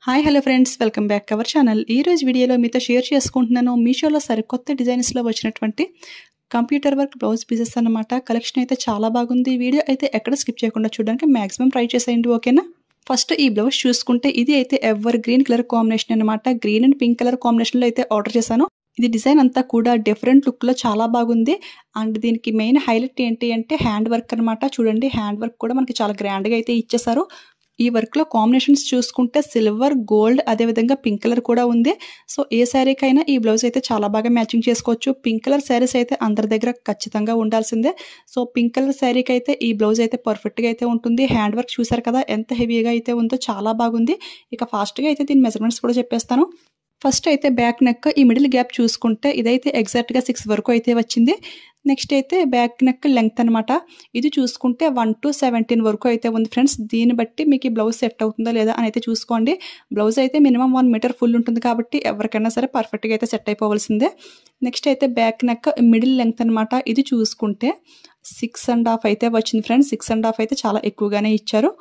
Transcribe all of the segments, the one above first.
Hi hello friends, welcome back our channel. ఈ రోజు వీడియోలో మీతో షేర్ చేసుకుంటున్నాను మీషోలో సరికొత్త డిజైన్స్లో వచ్చినటువంటి కంప్యూటర్ వర్క్ బ్లౌజ్ పీసెస్ అన్నమాట. కలెక్షన్ అయితే చాలా బాగుంది. వీడియో అయితే ఎక్కడ స్కిప్ చేయకుండా చూడడానికి మాక్సిమం ట్రై చేసేయండి, ఓకేనా? ఫస్ట్ ఈ బ్లౌజ్ చూసుకుంటే ఇది అయితే ఎవర్ గ్రీన్ కలర్ కాంబినేషన్ అనమాట. గ్రీన్ అండ్ పింక్ కలర్ కాంబినేషన్లో అయితే ఆర్డర్ చేశాను. ఇది డిజైన్ అంతా కూడా డిఫరెంట్ లుక్లో చాలా బాగుంది. అండ్ దీనికి మెయిన్ హైలైట్ ఏంటి అంటే హ్యాండ్ వర్క్ అనమాట. చూడండి, హ్యాండ్ వర్క్ కూడా మనకి చాలా గ్రాండ్గా అయితే ఇచ్చేసారు. ఈ వర్క్లో కాంబినేషన్స్ చూసుకుంటే సిల్వర్, గోల్డ్, అదేవిధంగా పింక్ కలర్ కూడా ఉంది. సో ఏ శారీకైనా ఈ బ్లౌజ్ అయితే చాలా బాగా మ్యాచింగ్ చేసుకోవచ్చు. పింక్ కలర్ శారీస్ అయితే అందరి దగ్గర ఖచ్చితంగా ఉండాల్సిందే. సో పింక్ కలర్ శారీకి అయితే ఈ బ్లౌజ్ అయితే పర్ఫెక్ట్గా అయితే ఉంటుంది. హ్యాండ్ వర్క్ చూసారు కదా ఎంత హెవీగా అయితే ఉందో, చాలా బాగుంది. ఇక ఫాస్ట్గా అయితే దీని మెజర్మెంట్స్ కూడా చెప్పేస్తాను. ఫస్ట్ అయితే బ్యాక్ నెక్ ఈ మిడిల్ గ్యాప్ చూసుకుంటే ఇదైతే ఎగ్జాక్ట్గా 6 వరకు అయితే వచ్చింది. నెక్స్ట్ అయితే బ్యాక్ నెక్ లెంగ్త్ అనమాట. ఇది చూసుకుంటే 1 to 17 వరకు అయితే ఉంది ఫ్రెండ్స్. దీన్ని బట్టి మీకు ఈ బ్లౌజ్ సెట్ అవుతుందా లేదా అని అయితే చూసుకోండి. బ్లౌజ్ అయితే మినిమం 1 మీటర్ ఫుల్ ఉంటుంది కాబట్టి ఎవరికైనా సరే పర్ఫెక్ట్గా అయితే సెట్ అయిపోవాల్సిందే. నెక్స్ట్ అయితే బ్యాక్ నెక్ మిడిల్ లెంగ్త్ అనమాట. ఇది చూసుకుంటే 6.5 అయితే వచ్చింది ఫ్రెండ్స్. 6.5 అయితే చాలా ఎక్కువగానే ఇచ్చారు.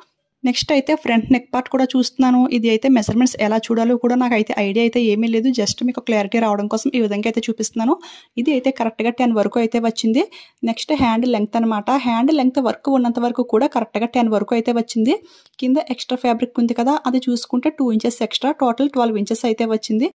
నెక్స్ట్ అయితే ఫ్రంట్ నెక్ పార్ట్ కూడా చూస్తున్నాను. ఇది అయితే మెజర్మెంట్స్ ఎలా చూడాలో కూడా నాకు అయితే ఐడియా అయితే ఏమీ లేదు. జస్ట్ మీకు క్లారిటీ రావడం కోసం ఈ విధంగా అయితే చూపిస్తున్నాను. ఇది అయితే కరెక్ట్గా 10 వరకు అయితే వచ్చింది. నెక్స్ట్ హ్యాండ్ లెంగ్త్ అనమాట. హ్యాండ్ లెంగ్త్ వర్క్ ఉన్నంత వరకు కూడా కరెక్ట్గా 10 వరకు అయితే వచ్చింది. కింద ఎక్స్ట్రా ఫ్యాబ్రిక్ ఉంది కదా, అది చూసుకుంటే 2 ఇంచెస్ ఎక్స్ట్రా, టోటల్ 12 ఇంచెస్ అయితే వచ్చింది.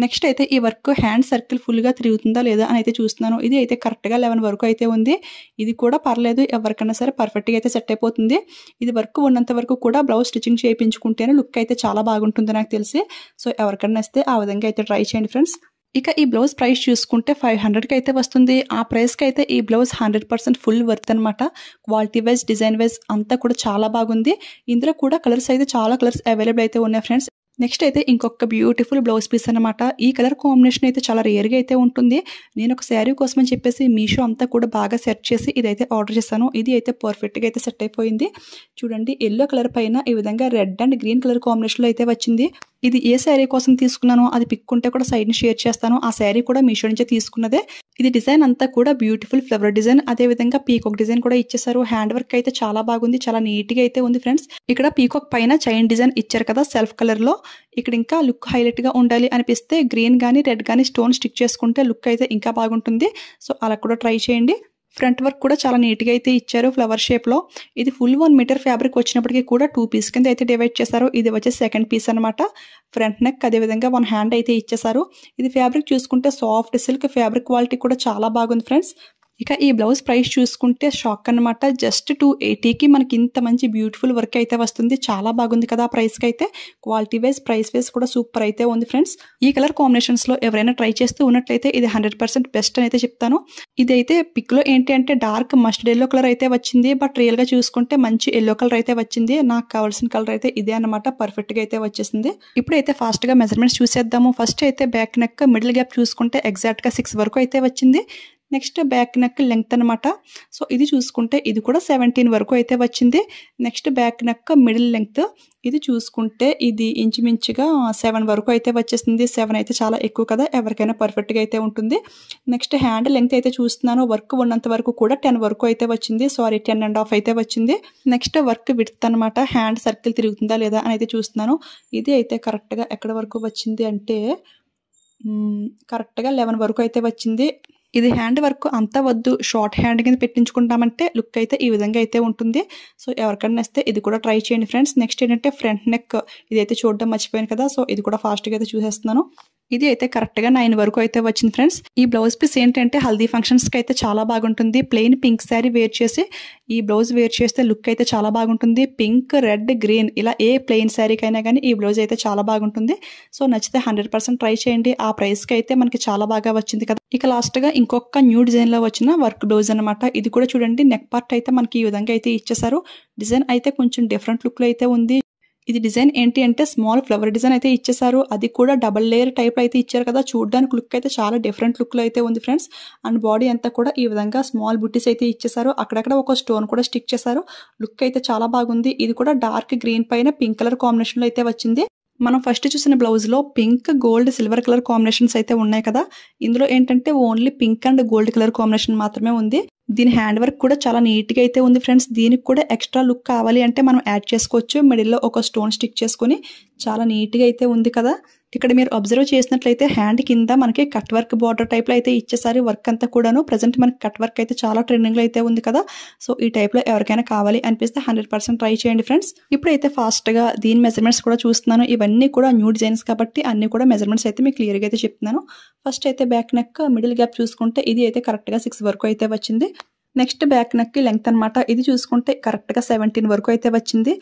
నెక్స్ట్ అయితే ఈ వర్క్ హ్యాండ్ సర్కిల్ ఫుల్గా తిరుగుతుందా లేదా అని అయితే చూస్తున్నాను. ఇది అయితే కరెక్ట్గా 11 వరకు అయితే ఉంది. ఇది కూడా పర్లేదు, ఎవరికైనా సరే పర్ఫెక్ట్గా అయితే సెట్ అయిపోతుంది. ఇది వర్క్ ఉన్నంత వరకు కూడా బ్లౌజ్ స్టిచ్చింగ్ చేయించుకుంటేనే లుక్ అయితే చాలా బాగుంటుంది నాకు తెలిసి. సో ఎవరికైనా వస్తే ఆ విధంగా అయితే ట్రై చేయండి ఫ్రెండ్స్. ఇక ఈ బ్లౌజ్ ప్రైస్ చూసుకుంటే 500కి అయితే వస్తుంది. ఆ ప్రైస్కి అయితే ఈ బ్లౌజ్ 100% ఫుల్ వర్త్ అనమాట. క్వాలిటీ వైజ్, డిజైన్ వైజ్ అంతా కూడా చాలా బాగుంది. ఇందులో కూడా కలర్స్ అయితే చాలా కలర్స్ అవైలబుల్ అయితే ఉన్నాయి ఫ్రెండ్స్. నెక్స్ట్ అయితే ఇంకొక బ్యూటిఫుల్ బ్లౌజ్ పీస్ అనమాట. ఈ కలర్ కాంబినేషన్ అయితే చాలా రేర్గా అయితే ఉంటుంది. నేను ఒక శారీ కోసం అని చెప్పేసి మీషో అంతా కూడా బాగా సెర్చ్ చేసి ఇదైతే ఆర్డర్ చేశాను. ఇది అయితే పర్ఫెక్ట్గా అయితే సెట్ అయిపోయింది. చూడండి, ఎల్లో కలర్ పైన ఈ విధంగా రెడ్ అండ్ గ్రీన్ కలర్ కాంబినేషన్లో అయితే వచ్చింది. ఇది ఏ శారీ కోసం తీసుకున్నానో అది పిక్ ఉంటే కూడా సైడ్ని షేర్ చేస్తాను. ఆ శారీ కూడా మీషో నుంచే తీసుకున్నదే. ఇది డిజైన్ అంతా కూడా బ్యూటిఫుల్ ఫ్లవర్ డిజైన్, అదేవిధంగా పీకాక్ డిజైన్ కూడా ఇచ్చేసారు. హ్యాండ్ వర్క్ అయితే చాలా బాగుంది, చాలా నీట్గా అయితే ఉంది ఫ్రెండ్స్. ఇక్కడ పీకాక్ పైన చైన్ డిజైన్ ఇచ్చారు కదా సెల్ఫ్ కలర్లో. ఇక్కడ ఇంకా లుక్ హైలైట్గా ఉండాలి అనిపిస్తే గ్రీన్ కానీ రెడ్ కానీ స్టోన్ స్టిక్ చేసుకుంటే లుక్ అయితే ఇంకా బాగుంటుంది. సో అలా కూడా ట్రై చేయండి. ఫ్రంట్ వర్క్ కూడా చాలా నీట్గా అయితే ఇచ్చారు ఫ్లవర్ షేప్లో. ఇది ఫుల్ 1 మీటర్ ఫ్యాబ్రిక్ వచ్చినప్పటికీ కూడా 2 పీస్ కింద అయితే డివైడ్ చేశారు. ఇది వచ్చే సెకండ్ పీస్ అనమాట. ఫ్రంట్ నెక్ అదేవిధంగా 1 హ్యాండ్ అయితే ఇచ్చేసారు. ఇది ఫ్యాబ్రిక్ చూసుకుంటే సాఫ్ట్ సిల్క్ ఫ్యాబ్రిక్ క్వాలిటీ కూడా చాలా బాగుంది ఫ్రెండ్స్. ఇక ఈ బ్లౌజ్ ప్రైస్ చూసుకుంటే షాక్ అనమాట. జస్ట్ 280కి మనకి ఇంత మంచి బ్యూటిఫుల్ వర్క్ అయితే వస్తుంది. చాలా బాగుంది కదా ప్రైస్కి అయితే. క్వాలిటీ వైజ్, ప్రైస్ వైజ్ కూడా సూపర్ అయితే ఉంది ఫ్రెండ్స్. ఈ కలర్ కాంబినేషన్స్లో ఎవరైనా ట్రై చేస్తూ ఉన్నట్లయితే ఇది 100% బెస్ట్ అని అయితే చెప్తాను. ఇదైతే పిక్లో ఏంటి అంటే డార్క్ మస్టర్డ్ ఎల్లో కలర్ అయితే వచ్చింది. బట్ రియల్గా చూసుకుంటే మంచి ఎల్లో కలర్ అయితే వచ్చింది. నాకు కావాల్సిన కలర్ అయితే ఇదే అనమాట. పర్ఫెక్ట్గా అయితే వచ్చేసింది. ఇప్పుడైతే ఫాస్ట్గా మెజర్మెంట్స్ చూసేద్దాము. ఫస్ట్ అయితే బ్యాక్ నెక్ మిడిల్ గ్యాప్ చూసుకుంటే ఎగ్జాక్ట్గా 6 వరకు అయితే వచ్చింది. నెక్స్ట్ బ్యాక్ నెక్ లెంగ్త్ అనమాట. సో ఇది చూసుకుంటే ఇది కూడా 17 వరకు అయితే వచ్చింది. Next back neck middle length ఇది చూసుకుంటే ఇది ఇంచుమించుగా 7 వరకు అయితే వచ్చేసింది. 7 అయితే చాలా ఎక్కువ కదా, ఎవరికైనా పర్ఫెక్ట్గా అయితే ఉంటుంది. నెక్స్ట్ హ్యాండ్ లెంగ్త్ అయితే చూస్తున్నాను. వర్క్ ఉన్నంత వరకు కూడా 10 వరకు అయితే వచ్చింది. 10.5 అయితే వచ్చింది. నెక్స్ట్ వర్క్ విడ్త్ అనమాట. హ్యాండ్ సర్కిల్ తిరుగుతుందా లేదా అని అయితే చూస్తున్నాను. ఇది అయితే కరెక్ట్గా ఎక్కడ వరకు వచ్చింది అంటే కరెక్ట్గా 11 వరకు అయితే వచ్చింది. ఇది హ్యాండ్ వర్క్ అంతా వద్దు, షార్ట్ హ్యాండ్ కింద పెట్టించుకుంటామంటే లుక్ అయితే ఈ విధంగా అయితే ఉంటుంది. సో ఎవరికైనా వస్తే ఇది కూడా ట్రై చేయండి ఫ్రెండ్స్. నెక్స్ట్ ఏంటంటే ఫ్రంట్ నెక్ ఇదైతే చూడడం మర్చిపోయాను కదా, సో ఇది కూడా ఫాస్ట్గా అయితే చూసేస్తున్నాను. ఇది అయితే కరెక్ట్గా 9 వరకు అయితే వచ్చింది ఫ్రెండ్స్. ఈ బ్లౌజ్ పీస్ ఏంటంటే హల్దీ ఫంక్షన్స్కి అయితే చాలా బాగుంటుంది. ప్లెయిన్ పింక్ శారీ వేర్ చేసి ఈ బ్లౌజ్ వేర్ చేస్తే లుక్ అయితే చాలా బాగుంటుంది. పింక్, రెడ్, గ్రీన్ ఇలా ఏ ప్లెయిన్ శారీకైనా కానీ ఈ బ్లౌజ్ అయితే చాలా బాగుంటుంది. సో నచ్చితే 100% ట్రై చేయండి. ఆ ప్రైస్కి అయితే మనకి చాలా బాగా వచ్చింది కదా. ఇక లాస్ట్గా ఇంకొక న్యూ డిజైన్లో వచ్చిన వర్క్ బ్లౌజ్ అనమాట. ఇది కూడా చూడండి, నెక్ పార్ట్ అయితే మనకి ఈ విధంగా అయితే ఇచ్చేసారు. డిజైన్ అయితే కొంచెం డిఫరెంట్ లుక్లో అయితే ఉంది. ఇది డిజైన్ ఏంటి అంటే స్మాల్ ఫ్లవర్ డిజైన్ అయితే ఇచ్చేసారు. అది కూడా డబల్ లేయర్ టైప్ అయితే ఇచ్చారు కదా. చూడడానికి లుక్ అయితే చాలా డిఫరెంట్ లుక్లో అయితే ఉంది ఫ్రెండ్స్. అండ్ బాడీ అంతా కూడా ఈ విధంగా స్మాల్ బుట్టీస్ అయితే ఇచ్చేసారు. అక్కడక్కడ ఒక స్టోన్ కూడా స్టిక్ చేశారు. లుక్ అయితే చాలా బాగుంది. ఇది కూడా డార్క్ గ్రీన్ పైన పింక్ కలర్ కాంబినేషన్లో అయితే వచ్చింది. మనం ఫస్ట్ చూసిన బ్లౌజ్లో pink, gold, silver colour combinations అయితే ఉన్నాయి కదా. ఇందులో ఏంటంటే only pink and gold colour combination మాత్రమే ఉంది. దీని హ్యాండ్ వర్క్ కూడా చాలా నీట్గా అయితే ఉంది ఫ్రెండ్స్. దీనికి కూడా ఎక్స్ట్రా లుక్ కావాలి అంటే మనం యాడ్ చేసుకోవచ్చు. మిడిల్లో ఒక స్టోన్ స్టిక్ చేసుకొని చాలా నీట్గా అయితే ఉంది కదా. ఇక్కడ మీరు అబ్జర్వ్ చేసినట్లయితే హ్యాండ్ కింద మనకి కట్ వర్క్ బార్డర్ టైప్లో అయితే ఇచ్చేసారి వర్క్ అంతా కూడాను. ప్రజెంట్ మనకి కట్ వర్క్ అయితే చాలా ట్రెండింగ్లో అయితే ఉంది కదా. సో ఈ టైప్లో ఎవరికైనా కావాలి అనిపిస్తే 100% ట్రై చేయండి ఫ్రెండ్స్. ఇప్పుడైతే ఫాస్ట్గా దీని మెజర్మెంట్స్ కూడా చూస్తున్నాను. ఇవన్నీ కూడా న్యూ డిజైన్స్ కాబట్టి అన్ని కూడా మెజర్మెంట్స్ అయితే మీకు క్లియర్గా అయితే చెప్తున్నాను. ఫస్ట్ అయితే బ్యాక్ నెక్ మిడిల్ గ్యాప్ చూసుకుంటే ఇది అయితే కరెక్ట్గా 6 వరకు అయితే వచ్చింది. నెక్స్ట్ బ్యాక్ నెక్ లెంగ్త్ అనమాట. ఇది చూసుకుంటే కరెక్ట్గా 17 వరకు అయితే వచ్చింది.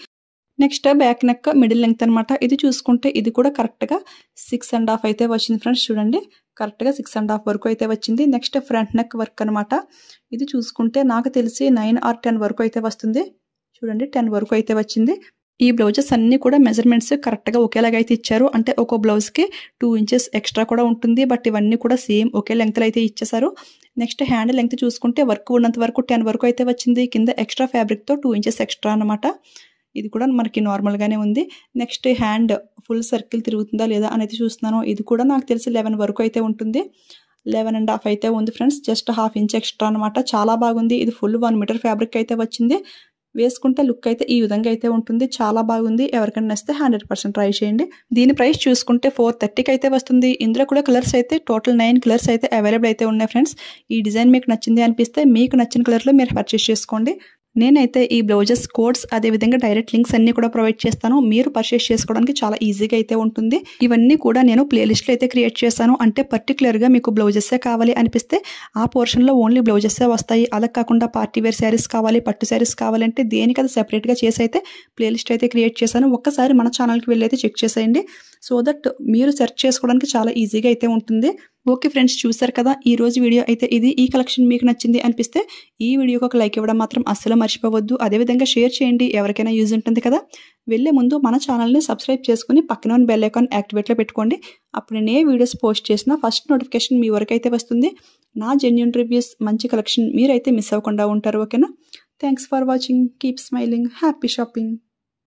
Next back neck middle length అనమాట. ఇది చూసుకుంటే ఇది కూడా కరెక్ట్గా 6.5 అయితే వచ్చింది ఫ్రెండ్స్. చూడండి కరెక్ట్గా 6.5 వరకు అయితే వచ్చింది. నెక్స్ట్ ఫ్రంట్ నెక్ వర్క్ అనమాట. ఇది చూసుకుంటే నాకు తెలిసి 9 or 10 వరకు అయితే వస్తుంది. చూడండి 10 వరకు అయితే వచ్చింది. ఈ బ్లౌజెస్ అన్నీ కూడా మెజర్మెంట్స్ కరెక్ట్గా ఒకేలాగా అయితే ఇచ్చారు. అంటే ఒక్కో బ్లౌజ్కి 2 inches ఎక్స్ట్రా కూడా ఉంటుంది. బట్ ఇవన్నీ కూడా సేమ్ ఒకే లెంగ్త్లో అయితే ఇచ్చేసారు. నెక్స్ట్ హ్యాండ్ లెంగ్త్ చూసుకుంటే వర్క్ ఉన్నంత వరకు 10 వరకు అయితే వచ్చింది. కింద ఎక్స్ట్రా ఫ్యాబ్రిక్తో 2 inches ఎక్స్ట్రా అనమాట. ఇది కూడా మనకి నార్మల్గానే ఉంది. నెక్స్ట్ హ్యాండ్ ఫుల్ సర్కిల్ తిరుగుతుందా లేదా అనేది చూస్తున్నాను. ఇది కూడా నాకు తెలిసి 11 వరకు అయితే ఉంటుంది. 11.5 అయితే ఉంది ఫ్రెండ్స్. జస్ట్ 1/2 inch ఎక్స్ట్రా అనమాట. చాలా బాగుంది. ఇది ఫుల్ 1 మీటర్ ఫ్యాబ్రిక్ అయితే వచ్చింది. వేసుకుంటే లుక్ అయితే ఈ విధంగా అయితే ఉంటుంది. చాలా బాగుంది. ఎవరికైనా నచ్చితే 100% ట్రై చేయండి. దీని ప్రైస్ చూసుకుంటే 430కి అయితే వస్తుంది. ఇందులో కూడా కలర్స్ అయితే టోటల్ 9 కలర్స్ అయితే అవైలబుల్ అయితే ఉన్నాయి ఫ్రెండ్స్. ఈ డిజైన్ మీకు నచ్చింది అనిపిస్తే మీకు నచ్చిన కలర్లో మీరు పర్చేస్ చేసుకోండి. నేనైతే ఈ బ్లౌజెస్ కోడ్స్ అదేవిధంగా డైరెక్ట్ లింక్స్ అన్ని కూడా ప్రొవైడ్ చేస్తాను. మీరు పర్చేస్ చేసుకోవడానికి చాలా ఈజీగా అయితే ఉంటుంది. ఇవన్నీ కూడా నేను ప్లేలిస్ట్లో అయితే క్రియేట్ చేశాను. అంటే పర్టికులర్గా మీకు బ్లౌజెస్సే కావాలి అనిపిస్తే ఆ పోర్షన్లో ఓన్లీ బ్లౌజెస్సే వస్తాయి. అలా కాకుండా పార్టీ వేర్ శారీస్ కావాలి, పట్టు శారీస్ కావాలంటే దేనికి అది సెపరేట్గా చేసి అయితే ప్లేలిస్ట్ అయితే క్రియేట్ చేశాను. ఒక్కసారి మన ఛానల్కి వెళ్ళి అయితే చెక్ చేసేయండి. సో దట్ మీరు సెర్చ్ చేసుకోవడానికి చాలా ఈజీగా అయితే ఉంటుంది. ఓకే ఫ్రెండ్స్, చూసారు కదా ఈ రోజు వీడియో అయితే ఇది. ఈ కలెక్షన్ మీకు నచ్చింది అనిపిస్తే ఈ వీడియోకి ఒక లైక్ ఇవ్వడం మాత్రం అస్సలు మర్చిపోవద్దు. అదేవిధంగా షేర్ చేయండి, ఎవరికైనా యూజ్ ఉంటుంది కదా. వెళ్ళే ముందు మన ఛానల్ని సబ్స్క్రైబ్ చేసుకుని పక్కన ఉన్న బెల్ ఐకాన్ యాక్టివేట్లో పెట్టుకోండి. అప్పుడు నేను ఏ వీడియోస్ పోస్ట్ చేసినా ఫస్ట్ నోటిఫికేషన్ మీ వరకు అయితే వస్తుంది. నా జెన్యూన్ రివ్యూస్, మంచి కలెక్షన్ మీరైతే మిస్ అవ్వకుండా ఉంటారు. ఓకేనా. Thanks for watching. Keep smiling. Happy shopping.